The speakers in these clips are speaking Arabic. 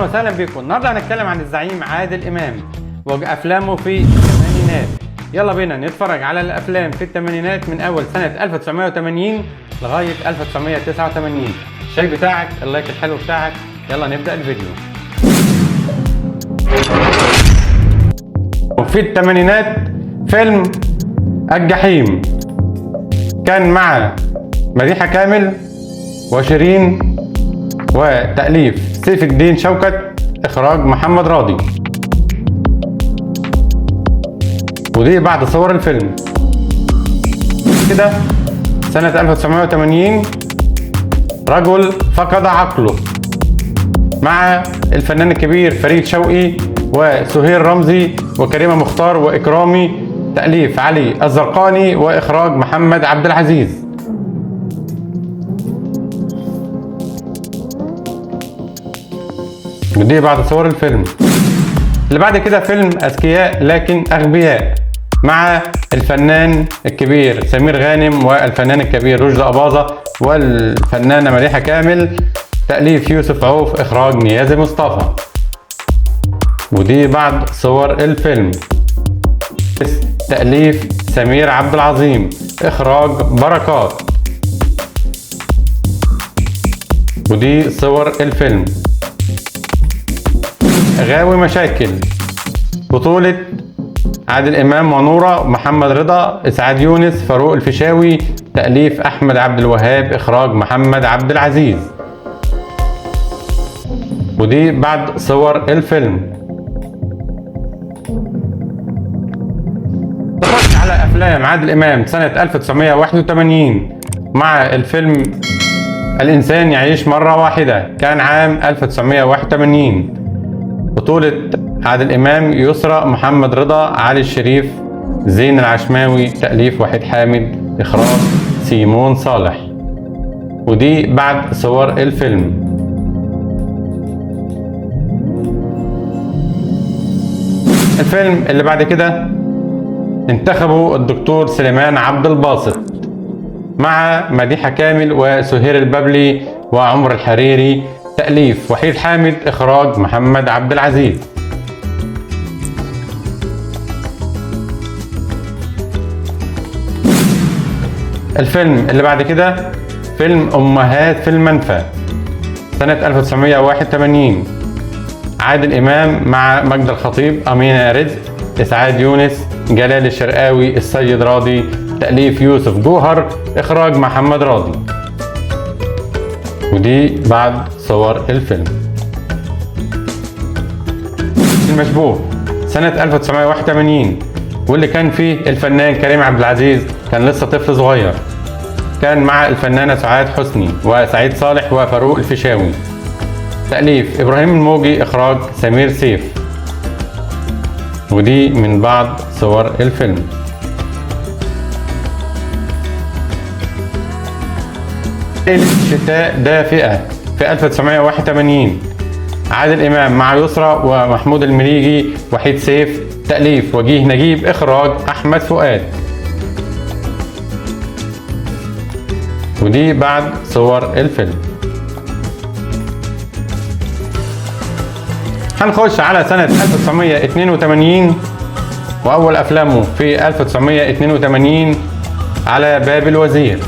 اهلا وسهلا بكم. النهارده هنتكلم عن الزعيم عادل امام وافلامه في الثمانينات. يلا بينا نتفرج على الافلام في الثمانينات من اول سنه 1980 لغايه 1989. الشاي بتاعك، اللايك الحلو بتاعك. يلا نبدا الفيديو. وفي الثمانينات فيلم الجحيم كان مع مديحة كامل وشيرين وتأليف سيف الدين شوكت، إخراج محمد راضي. ودي بعد صور الفيلم. كده سنة 1980 رجل فقد عقله مع الفنان الكبير فريد شوقي وسهير رمزي وكريمة مختار وإكرامي، تأليف علي الزرقاني وإخراج محمد عبد العزيز. ودي بعد صور الفيلم. اللي بعد كده فيلم أذكياء لكن أغبياء مع الفنان الكبير سمير غانم والفنان الكبير رشدي أباظة والفنانة مديحة كامل، تأليف يوسف عوف، إخراج نيازي مصطفى. ودي بعد صور الفيلم. تأليف سمير عبد العظيم، إخراج بركات. ودي صور الفيلم. غاوي مشاكل، بطولة عادل إمام ونورة، محمد رضا، إسعاد يونس، فاروق الفيشاوي، تأليف أحمد عبد الوهاب، إخراج محمد عبد العزيز. ودي بعد صور الفيلم. نخش على أفلام عادل إمام سنة 1981 مع الفيلم الإنسان يعيش مرة واحدة، كان عام 1981. بطولة عادل إمام، يسرى، محمد رضا، علي الشريف، زين العشماوي، تأليف وحيد حامد، إخراج سيمون صالح. ودي بعد صور الفيلم. الفيلم اللي بعد كده انتخبوا الدكتور سليمان عبد الباسط مع مديحة كامل وسهير البابلي وعمر الحريري، تأليف وحيد حامد، إخراج محمد عبد العزيز. الفيلم اللي بعد كده فيلم أمهات في المنفى سنة 1981. عادل إمام مع مجد الخطيب، أمينة رزق، إسعاد يونس، جلال الشرقاوي، السيد راضي، تأليف يوسف جوهر، إخراج محمد راضي. ودي بعد صور الفيلم. المشبوه سنة 1981، واللي كان فيه الفنان كريم عبد العزيز، كان لسه طفل صغير، كان مع الفنانة سعاد حسني وسعيد صالح وفاروق الفيشاوي، تأليف إبراهيم الموجي، إخراج سمير سيف. ودي من بعض صور الفيلم. شتاء دافئة في 1981، عادل إمام مع يسرى ومحمود المليجي، وحيد سيف، تأليف وجيه نجيب، إخراج أحمد فؤاد. ودي بعد صور الفيلم. هنخش على سنة 1982 وأول أفلامه في 1982 على باب الوزير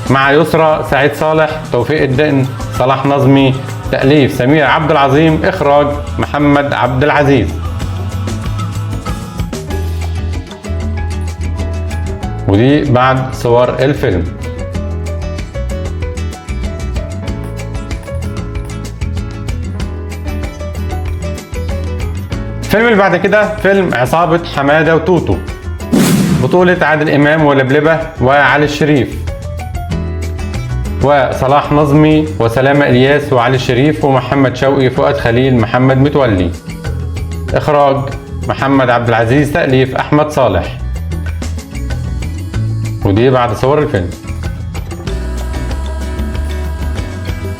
مع يسرى، سعيد صالح، توفيق الدقن، صلاح نظمي، تأليف سمير عبد العظيم، إخراج محمد عبد العزيز. ودي بعد صور الفيلم. الفيلم اللي بعد كده فيلم عصابة حمادة وتوتو، بطولة عادل إمام ولبلبة وعلي الشريف وصلاح نظمي وسلامة إلياس وعلي الشريف ومحمد شوقي، فؤاد خليل، محمد متولي، إخراج محمد عبد العزيز، تأليف أحمد صالح. ودي بعد صور الفيلم.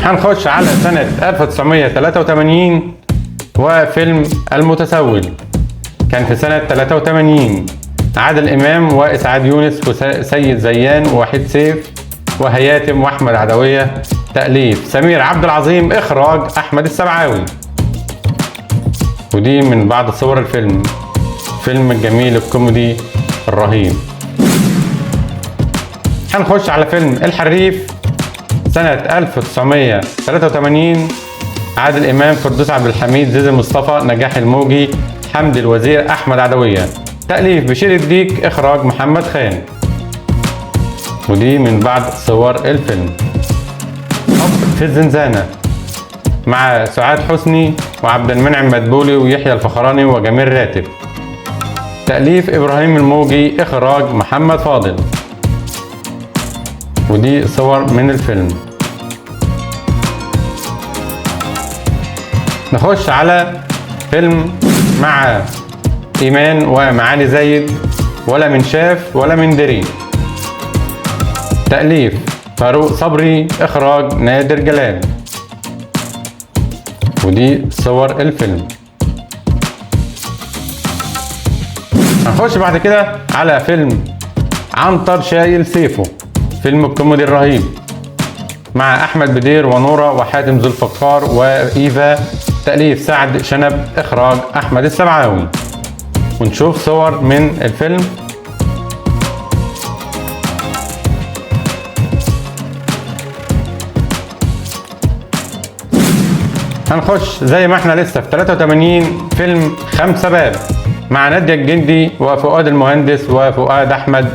هنخش على سنة 1983 وفيلم المتسول، كان في سنة 83. عادل إمام وإسعاد يونس وسيد زيان ووحيد سيف وهياتم واحمد عدوية، تأليف سمير عبد العظيم، اخراج احمد السبعاوي. ودي من بعض صور الفيلم، فيلم الجميل الكوميدي الرهيب. هنخش على فيلم الحريف سنة 1983. عادل إمام، فردوس عبد الحميد، زيزي مصطفى، نجاح الموجي، حمدي الوزير، أحمد عدوية. تأليف بشير الديك، إخراج محمد خان. ودي من بعض صور الفيلم. حب في الزنزانة مع سعاد حسني وعبد المنعم مدبولي ويحيى الفخراني وجميل راتب. تأليف إبراهيم الموجي، إخراج محمد فاضل. ودي صور من الفيلم. نخش على فيلم مع إيمان ومعالي زايد، ولا من شاف ولا من دري. تأليف فاروق صبري، إخراج نادر جلال. ودي صور الفيلم. هنخش بعد كده على فيلم عنتر شايل سيفه، فيلم الكوميدي الرهيب مع أحمد بدير ونورة وحاتم ذو الفقار وإيفا. تأليف سعد شنب، إخراج أحمد السبعاوي. ونشوف صور من الفيلم. هنخش زي ما احنا لسه في 83 فيلم 5 باب مع نادية الجندي وفؤاد المهندس وفؤاد أحمد.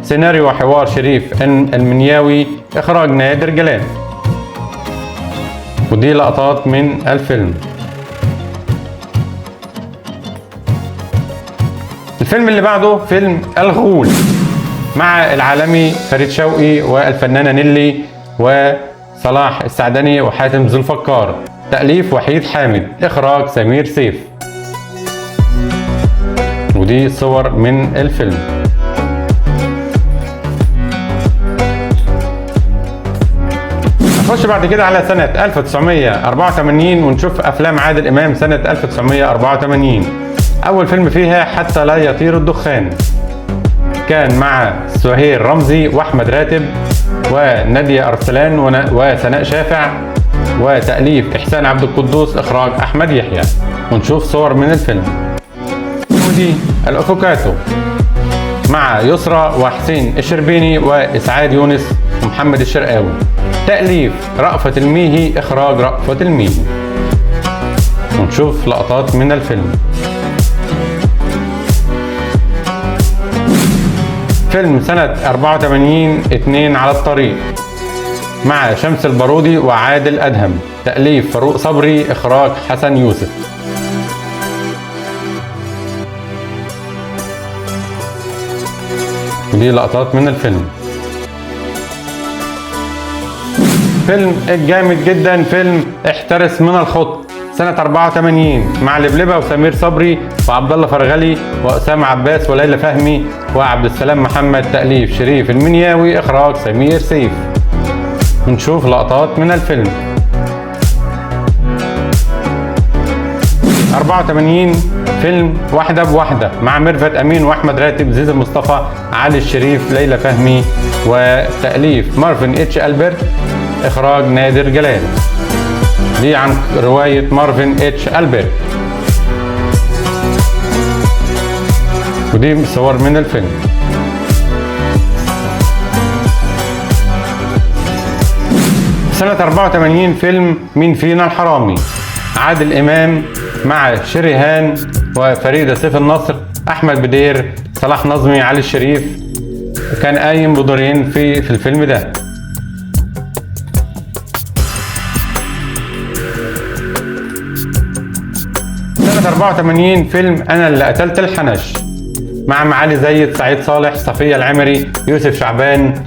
سيناريو وحوار شريف المنياوي، إخراج نادر جلال. ودي لقطات من الفيلم. الفيلم اللي بعده فيلم الغول مع العالمي فريد شوقي والفنانة نيلي وصلاح السعدني وحاتم ذو الفقار. تأليف وحيد حامد، إخراج سمير سيف. ودي صور من الفيلم. نخش بعد كده على سنة 1984 ونشوف أفلام عادل إمام سنة 1984. أول فيلم فيها حتى لا يطير الدخان، كان مع سهير رمزي وأحمد راتب ونادية أرسلان وسناء شافع. وتأليف إحسان عبد القدوس، إخراج أحمد يحيى. ونشوف صور من الفيلم. ودي الأفوكاتو مع يسرى وحسين الشربيني وإسعاد يونس ومحمد الشرقاوي. تأليف رأفت الميهي، إخراج رأفت الميهي. ونشوف لقطات من الفيلم. فيلم سنة 84 2 على الطريق مع شمس البارودي وعادل أدهم. تأليف فاروق صبري، إخراج حسن يوسف. ودي لقطات من الفيلم. فيلم الجامد جدا، فيلم احترس من الخط سنة 84 مع لبلبة وسمير صبري وعبد الله فرغلي وأسامة عباس وليلى فهمي وعبد السلام محمد. تأليف شريف المنياوي، إخراج سمير سيف. ونشوف لقطات من الفيلم. 84 فيلم واحدة بواحدة مع ميرفت أمين وأحمد راتب، زيزي مصطفى، علي الشريف، ليلى فهمي. وتأليف مارفن اتش ألبرت، إخراج نادر جلال. دي عن رواية مارفن اتش ألبرت. ودي صور من الفيلم. سنة 84 فيلم مين فينا الحرامي، عادل إمام مع شريهان وفريدة سيف النصر، أحمد بدير، صلاح نظمي، علي الشريف. كان قايم بدورين في الفيلم ده. سنة 84 فيلم أنا اللي قتلت الحنش مع معالي زايد، سعيد صالح، صفية العمري، يوسف شعبان.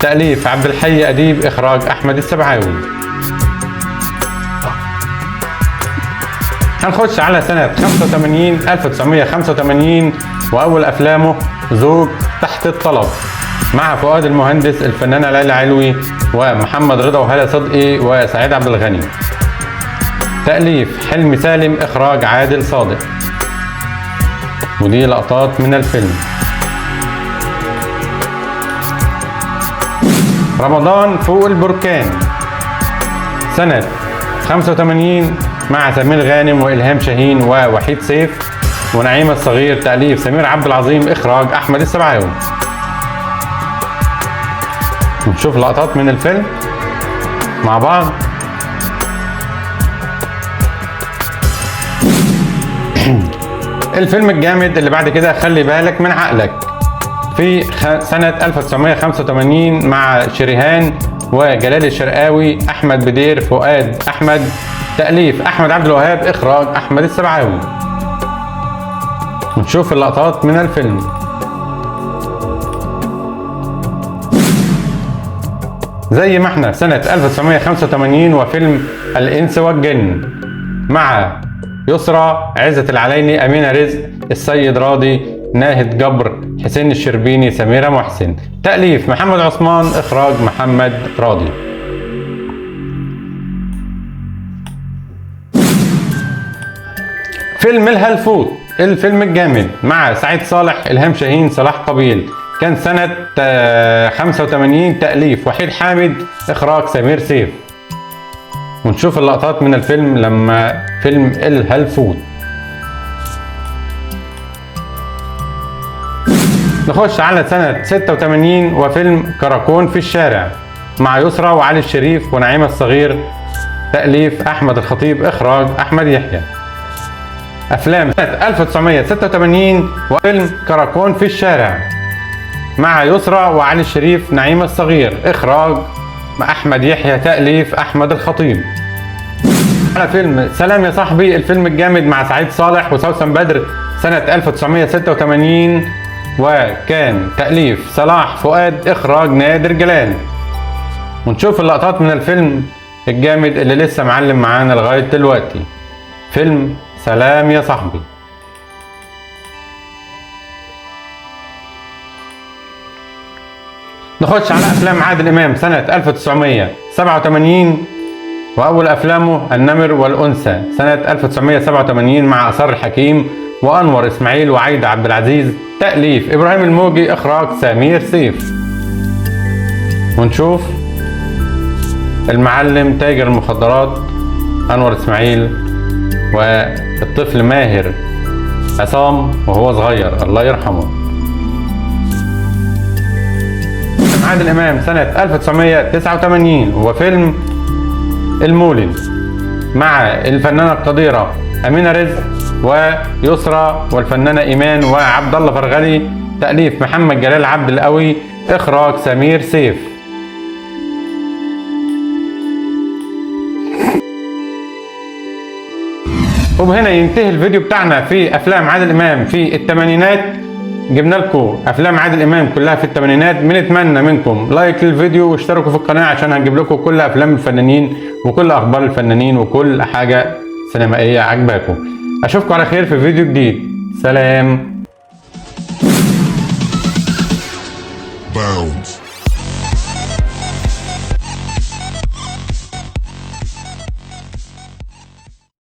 تأليف عبد الحي أديب، إخراج أحمد السبعاوي. هنخش على سنة 1985 وأول أفلامه زوج تحت الطلب مع فؤاد المهندس، الفنانة ليلى علوي ومحمد رضا وهالة صدقي وسعيد عبد الغني. تأليف حلمي سالم، إخراج عادل صادق. ودي لقطات من الفيلم. رمضان فوق البركان سنة 85 مع سمير غانم وإلهام شاهين ووحيد سيف ونعيمة الصغير، تأليف سمير عبد العظيم، إخراج أحمد السبعاوي. نشوف لقطات من الفيلم مع بعض. الفيلم الجامد اللي بعد كده خلي بالك من عقلك، في سنة 1985 مع شريهان وجلال الشرقاوي، أحمد بدير، فؤاد أحمد، تأليف أحمد عبد الوهاب، إخراج أحمد السبعاوي. نشوف اللقطات من الفيلم. زي ما احنا سنة 1985 وفيلم الإنس والجن مع يسرى، عزت العليني، أمينة رزق، السيد راضي، ناهد جبر، حسين الشربيني، سميرة محسن، تأليف محمد عثمان، إخراج محمد راضي. فيلم الهلفوت، الفيلم الجامد مع سعيد صالح، إلهام شاهين، صلاح قبيل، كان سنة 85، تأليف وحيد حامد، إخراج سمير سيف. ونشوف اللقطات من الفيلم لما فيلم الهلفوت. نخش على سنة 86 وفيلم كراكون في الشارع مع يسرى وعلي الشريف ونعيمة الصغير، تأليف أحمد الخطيب، إخراج أحمد يحيى. أفلام سنة 1986 وفيلم كراكون في الشارع مع يسرى وعلي الشريف، نعيمة الصغير، إخراج أحمد يحيى، تأليف أحمد الخطيب. على فيلم سلام يا صاحبي، الفيلم الجامد مع سعيد صالح وسوسن بدر، سنة 1986 وكان تأليف صلاح فؤاد، إخراج نادر جلال. ونشوف اللقطات من الفيلم الجامد اللي لسه معلم معانا لغاية دلوقتي، فيلم سلام يا صاحبي. نخش على أفلام عادل إمام سنة 1987 وأول أفلامه النمر والأنثى سنة 1987 مع آثار الحكيم وأنور إسماعيل وعايدة عبد العزيز، تأليف إبراهيم الموجي، إخراج سمير سيف. ونشوف المعلم تاجر المخدرات أنور إسماعيل والطفل ماهر عصام وهو صغير، الله يرحمه. عادل إمام سنة 1989 وفيلم المولد مع الفنانة القديرة أمينة رزق ويسرى والفنانة إيمان وعبد الله فرغلي، تأليف محمد جلال عبد القوي، إخراج سمير سيف. وبهنا ينتهي الفيديو بتاعنا في أفلام عادل إمام في الثمانينات. جبنا لكم افلام عادل امام كلها في الثمانينات. بنتمنى منكم لايك للفيديو واشتركوا في القناه عشان هنجيب لكم كل افلام الفنانين وكل اخبار الفنانين وكل حاجه سينمائيه عجباكم. اشوفكم على خير في فيديو جديد. سلام.